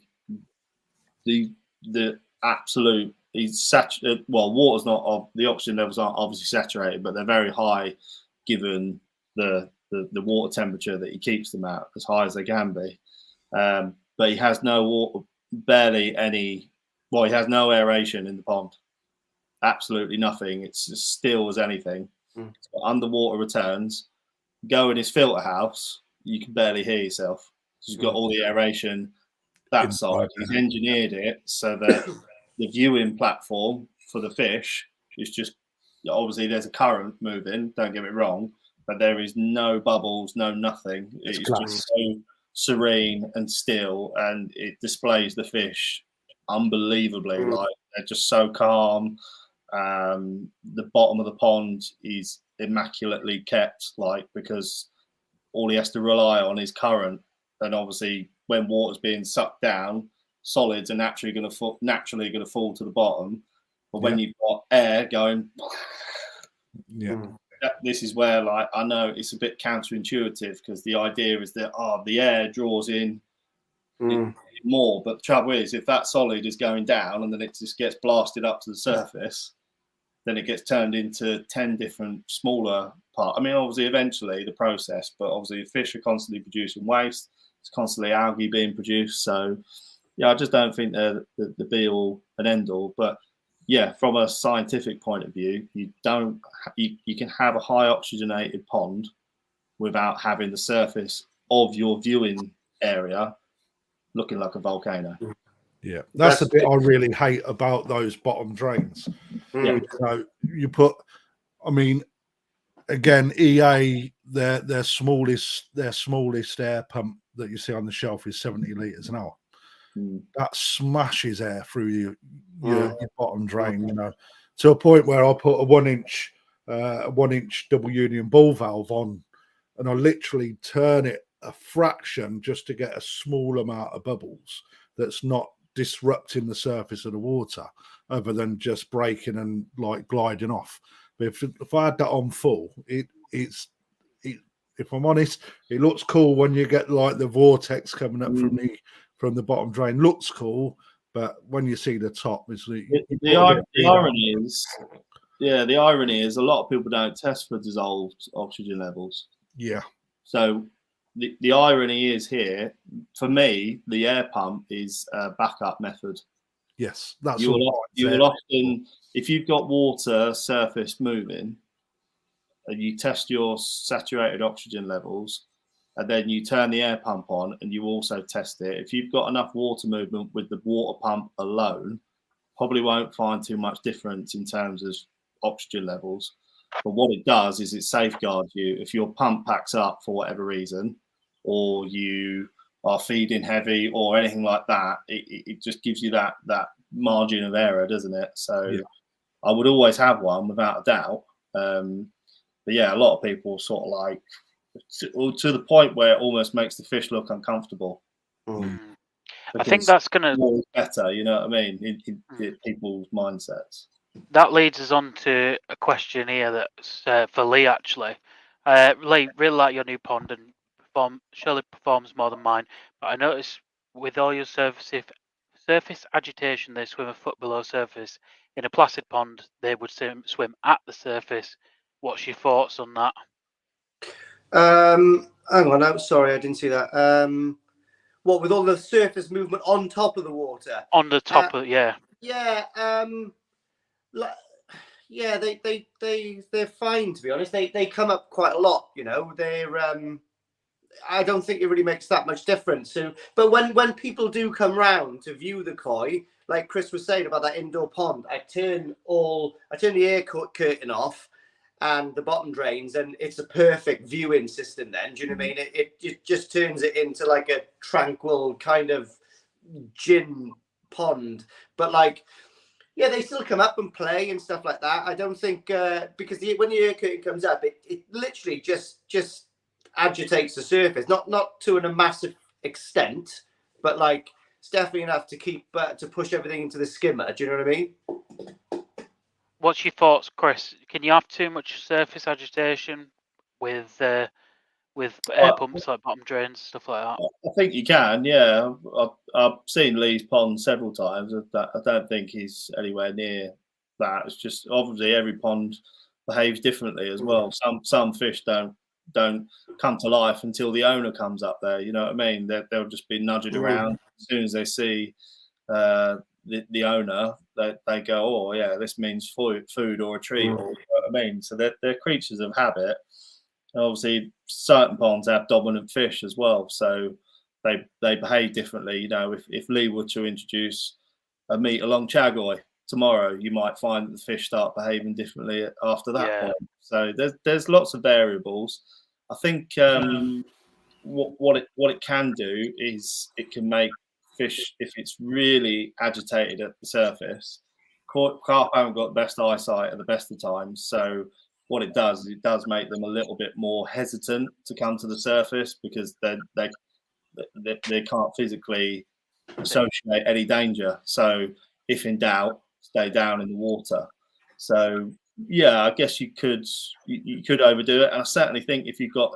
absolute. It's saturated. Well, water's not. The oxygen levels aren't obviously saturated, but they're very high, given the water temperature that he keeps them at, as high as they can be. But he has no water, barely any. Well, he has no aeration in the pond. Absolutely nothing. It's as still as anything. Underwater returns. Go in his filter house, you can barely hear yourself. He's got all the aeration that side. He's engineered it so that the viewing platform for the fish is just, obviously there's a current moving, don't get me wrong, but there is no bubbles, no nothing. It's just so serene and still, and it displays the fish unbelievably. Like, they're just so calm. The bottom of the pond is immaculately kept, like, because all he has to rely on is current, and obviously when water's being sucked down, solids are naturally going to fall to the bottom. But when you've got air going, this is where, like, I know it's a bit counterintuitive, because the idea is that the air draws in more, but the trouble is, if that solid is going down and then it just gets blasted up to the surface, then it gets turned into 10 different smaller parts. I mean, obviously, eventually the process, but obviously fish are constantly producing waste. It's constantly algae being produced. So, yeah, I just don't think they're the be all and end all. But yeah, from a scientific point of view, you can have a high oxygenated pond without having the surface of your viewing area looking like a volcano. Yeah, that's the bit I really hate about those bottom drains. So you put, I mean, again, EA, their smallest air pump that you see on the shelf is 70 litres an hour. That smashes air through your bottom drain, you know, to a point where I put a 1 inch double union ball valve on, and I literally turn it a fraction just to get a small amount of bubbles that's not disrupting the surface of the water, other than just breaking and like gliding off. But if I had that on full, if I'm honest, it looks cool when you get like the vortex coming up from the bottom drain. Looks cool, but when you see the top, it's the irony is, the irony is a lot of people don't test for dissolved oxygen levels. Yeah. So the irony is here, for me, the air pump is a backup method. Yes, that's you will often, if you've got water surface moving, and you test your saturated oxygen levels, and then you turn the air pump on and you also test it. If you've got enough water movement with the water pump alone, probably won't find too much difference in terms of oxygen levels. But what it does is it safeguards you. If your pump packs up for whatever reason, or you are feeding heavy or anything like that, it just gives you that margin of error, doesn't it? So I would always have one without a doubt. But yeah, a lot of people sort of like to the point where it almost makes the fish look uncomfortable. I think that's going to better, you know what I mean, in people's mindsets. That leads us on to a question here that's for Lee, actually. Lee, really like your new pond and surely performs more than mine. But I noticed with all your surface surface agitation, they swim a foot below surface. In a placid pond, they would swim at the surface. What's your thoughts on that? Hang on, I'm sorry, I didn't see that. What, with all the surface movement on top of the water? On the top of, yeah. Yeah, yeah, they're fine, to be honest. They come up quite a lot, you know. They're I don't think it really makes that much difference. So, but when people do come round to view the koi, like Chris was saying about that indoor pond, I turn the air curtain off and the bottom drains, and it's a perfect viewing system then. Do you know what I mean? It just turns it into like a tranquil kind of gin pond. But like, yeah, they still come up and play and stuff like that. I don't think because when the air curtain comes up, it literally just agitates the surface, not to a massive extent, but like it's definitely enough to keep to push everything into the skimmer. Do you know what I mean? What's your thoughts, Chris? Can you have too much surface agitation with air pumps like bottom drains, stuff like that? I think you can, yeah. I've seen Lee's pond several times. I don't think he's anywhere near that. It's just obviously every pond behaves differently as well. Some fish don't come to life until the owner comes up there. You know what I mean? They'll just be nudging around. As soon as they see the owner, they go, oh yeah, this means food or a treat. Or, you know what I mean? So they're creatures of habit. And obviously, certain ponds have dominant fish as well, so they behave differently. You know, if Lee were to introduce a meter-long chagoi tomorrow, you might find that the fish start behaving differently after that point. So there's lots of variables. I think what it can do is it can make fish, if it's really agitated at the surface. Carp haven't got the best eyesight at the best of times, so what it does is it does make them a little bit more hesitant to come to the surface because they can't physically associate any danger. So if in doubt, stay down in the water. So yeah, I guess you could overdo it, and I certainly think if you've got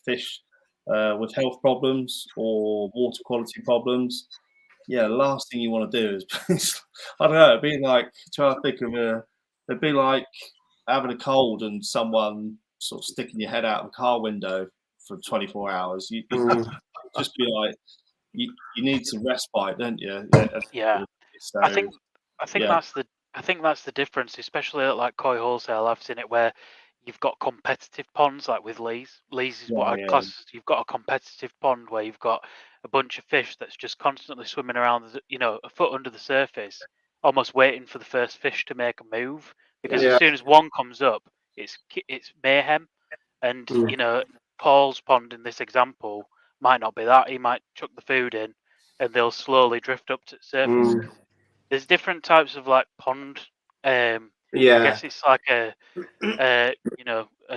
fish with health problems or water quality problems, yeah, the last thing you want to do is I don't know, it'd be like trying to think of it'd be like having a cold and someone sort of sticking your head out of a car window for 24 hours. You just be like, you need some respite, don't you? Yeah. So, I think that's the difference, especially at like Koi Wholesale. I've seen it where you've got competitive ponds, like with Lee's. Lee's is what I'd class as you've got a competitive pond where you've got a bunch of fish that's just constantly swimming around, you know, a foot under the surface, almost waiting for the first fish to make a move. Because as soon as one comes up, it's mayhem. And you know, Paul's pond in this example might not be that. He might chuck the food in, and they'll slowly drift up to the surface. There's different types of like pond. I guess it's like a you know, I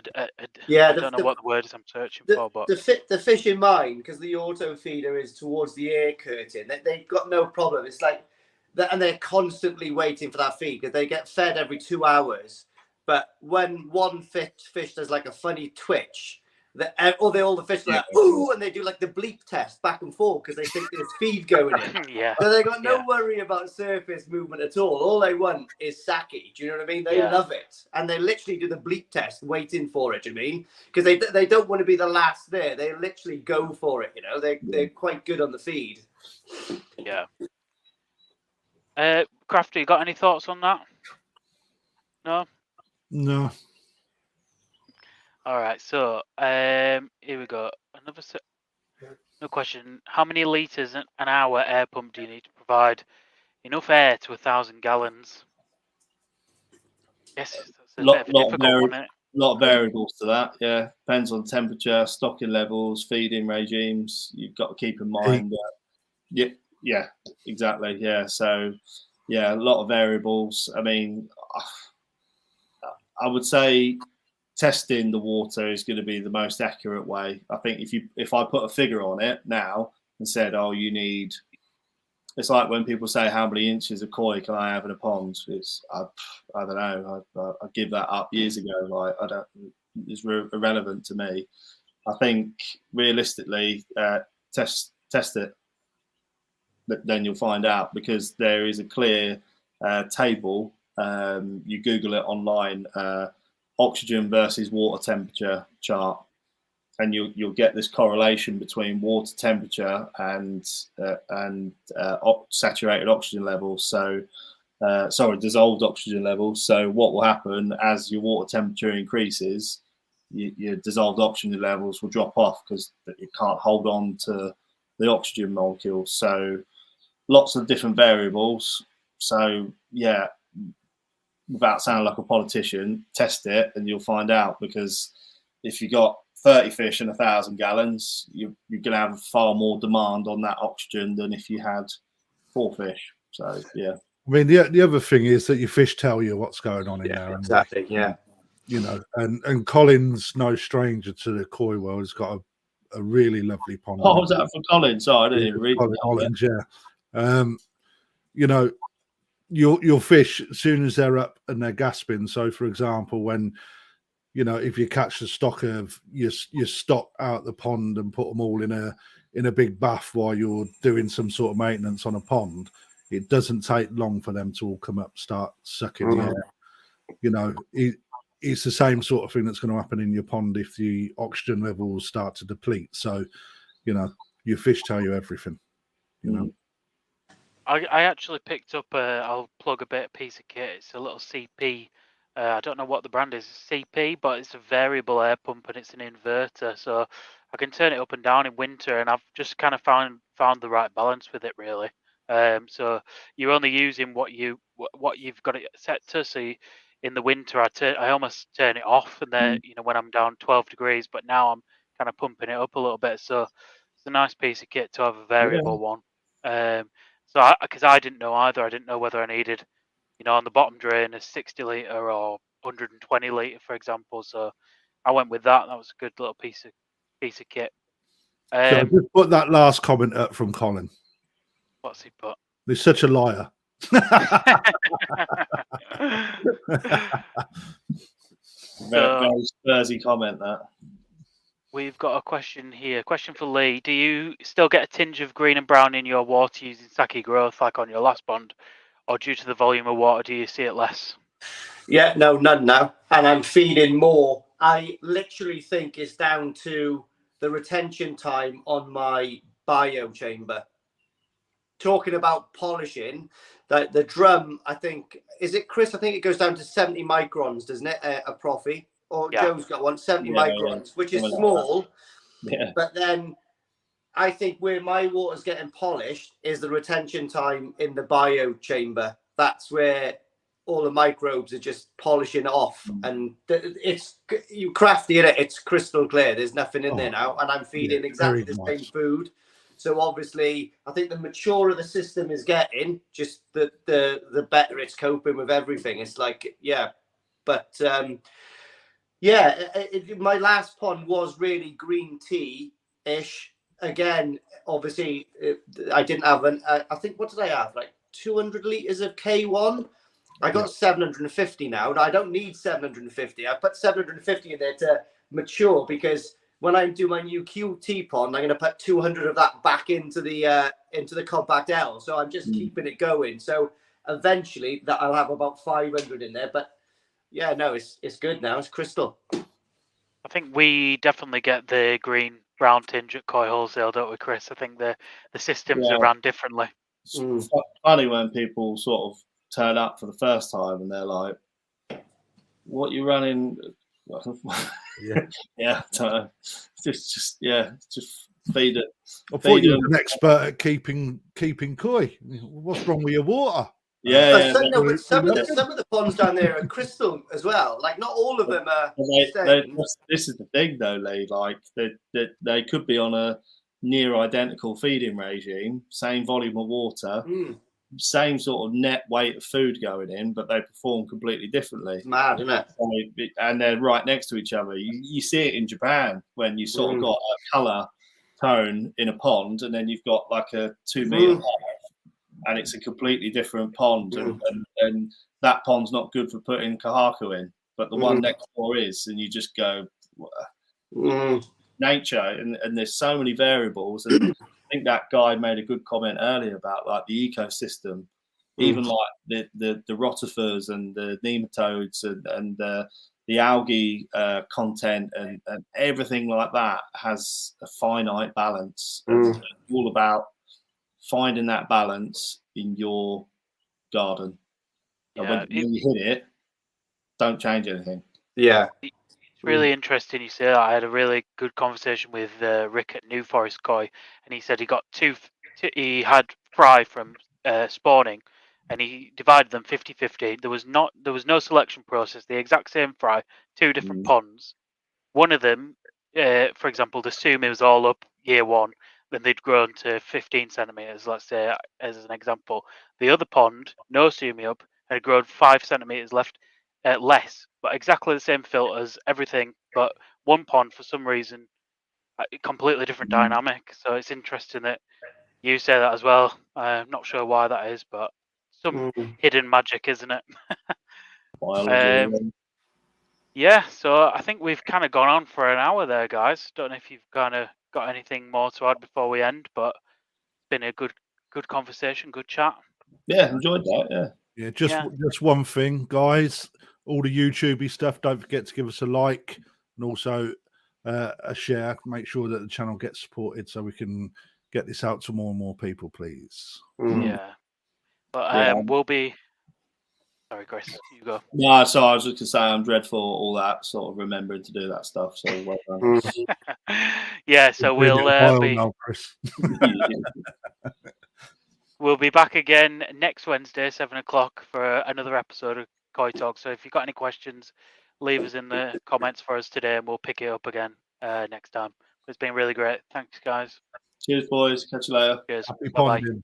don't know what the word is I'm searching for, but the fish in mine, because the auto feeder is towards the air curtain, they've got no problem. It's like that, and they're constantly waiting for that feed because they get fed every 2 hours. But when one fish does like a funny twitch, all the fish are like, ooh, and they do like the bleep test back and forth because they think there's feed going in. So they got no worry about surface movement at all they want is sake. Do you know what I mean? They love it, and they literally do the bleep test waiting for it. Do you mean? Because they don't want to be the last there. They literally go for it. You know, they're quite good on the feed. Krafty, you got any thoughts on that? No. All right, so here we go. Another question: how many liters an hour air pump do you need to provide enough air to 1,000 gallons? Yes, that's a bit of a difficult one, isn't it? Lot of variables to that. Yeah, depends on temperature, stocking levels, feeding regimes. You've got to keep in mind. Yeah, exactly. Yeah, so yeah, a lot of variables. I mean, I would say testing the water is going to be the most accurate way. I think if I put a figure on it now and said, oh, you need, it's like when people say how many inches of koi can I have in a pond? I don't know. I give that up years ago. Like it's irrelevant to me. I think realistically, test it. then you'll find out, because there is a clear table. You Google it online, oxygen versus water temperature chart, and you'll get this correlation between water temperature and saturated oxygen levels. So, dissolved oxygen levels. So what will happen as your water temperature increases, your dissolved oxygen levels will drop off because it can't hold on to the oxygen molecules. So lots of different variables. So yeah, without sounding like a politician, test it and you'll find out, because if you got 30 fish in 1,000 gallons, you're going to have far more demand on that oxygen than if you had 4 fish. So yeah. I mean, the other thing is that your fish tell you what's going on in there. Exactly. Yeah. You know, and Colin's no stranger to the koi world. He's got a really lovely pond. Oh, was that for Colin? Sorry, I didn't even read Colin Holland, yeah. You know, your fish, as soon as they're up and they're gasping. So, for example, when, you know, if you catch the stock of your stock out the pond and put them all in a big bath while you're doing some sort of maintenance on a pond, it doesn't take long for them to all come up, start sucking the air. You know, it's the same sort of thing that's going to happen in your pond if the oxygen levels start to deplete. So, you know, your fish tell you everything. You know. I actually picked up I'll plug a piece of kit. It's a little CP. I don't know what the brand is, CP, but it's a variable air pump and it's an inverter, so I can turn it up and down in winter, and I've just kind of found the right balance with it, really. So you're only using what you've got it set to. So in the winter, I almost turn it off, and then you know, when I'm down 12 degrees, but now I'm kind of pumping it up a little bit. So it's a nice piece of kit to have a variable one. So because I didn't know either, I didn't know whether I needed, you know, on the bottom drain a 60 litre or 120 litre, for example. So I went with that. That was a good little piece of kit. So I just put that last comment up from Colin. What's he put? He's such a liar. Very Spursy comment, that. We've got a question here. Question for Lee. Do you still get a tinge of green and brown in your water using Saki growth like on your last pond? Or due to the volume of water, do you see it less? Yeah, no, none now. And I'm feeding more. I literally think it's down to the retention time on my bio chamber. Talking about polishing, the drum, I think, is it Chris? I think it goes down to 70 microns, doesn't it? A Profi. Or yeah. Joe's got one, 70 microns, which is small. Yeah. But then I think where my water's getting polished is the retention time in the bio chamber. That's where all the microbes are just polishing off. And it's Krafty in it. It's crystal clear. There's nothing in there now. And I'm feeding exactly the same food. So obviously, I think the maturer the system is getting, just the better it's coping with everything. It's like, yeah. But my last pond was really green tea-ish. Again, obviously, I didn't have I think, what did I have? Like 200 litres of K1. I got 750 now. I don't need 750. I put 750 in there to mature, because when I do my new QT pond, I'm going to put 200 of that back into the compact L. So I'm just keeping it going. So eventually that I'll have about 500 in there. But yeah, no, it's good now. It's crystal. I think we definitely get the green brown tinge at Koi Wholesale, don't we, Chris? I think the systems are run differently. It's funny when people sort of turn up for the first time and they're like, "What you running?" Yeah, just feed it. I thought you were an expert at keeping koi. What's wrong with your water? But some of the ponds down there are crystal as well. Like, not all of them are. This is the thing, though, Lee. Like, they could be on a near identical feeding regime, same volume of water, same sort of net weight of food going in, but they perform completely differently. It's mad, isn't it? And they're right next to each other. You see it in Japan when you sort of got a colour tone in a pond, and then you've got like a 2 metre and it's a completely different pond, and that pond's not good for putting kahaku in, but the one next door is, and you just go, nature, and there's so many variables. And think that guy made a good comment earlier about like the ecosystem, even like the rotifers and the nematodes and the algae content and everything like that has a finite balance. It's all about finding that balance in your garden. And when you hit it, don't change anything. Yeah. It's really interesting you say that. I had a really good conversation with Rick at New Forest Koi, and he said he got he had fry from spawning, and he divided them 50-50. There was no selection process. The exact same fry, 2 different ponds. One of them, for example, the sumi was all up year 1. Then they'd grown to 15 centimeters, let's say, as an example. The other pond, no sumi up, had grown 5 centimeters less, but exactly the same filters, everything. But one pond, for some reason, completely different dynamic. So it's interesting that you say that as well. I'm not sure why that is, but some hidden magic, isn't it? Biology. Yeah, so I think we've kind of gone on for an hour there, guys. Don't know if you've kind of got anything more to add before we end, but it's been a good conversation, good chat. Yeah, enjoyed that. Yeah, just one thing, guys. All the YouTubey stuff. Don't forget to give us a like and also a share. Make sure that the channel gets supported so we can get this out to more and more people, please. Yeah, but we'll be. Sorry, Chris, you go. No, so I was just gonna say I'm dreadful at all that sort of remembering to do that stuff. So well done. Yeah, so we'll be. Now, Chris. We'll be back again next Wednesday, 7 o'clock, for another episode of Koi Talk. So if you've got any questions, leave us in the comments for us today, and we'll pick it up again next time. It's been really great. Thanks, guys. Cheers, boys. Catch you later. Cheers. Happy Bye-bye. ponding.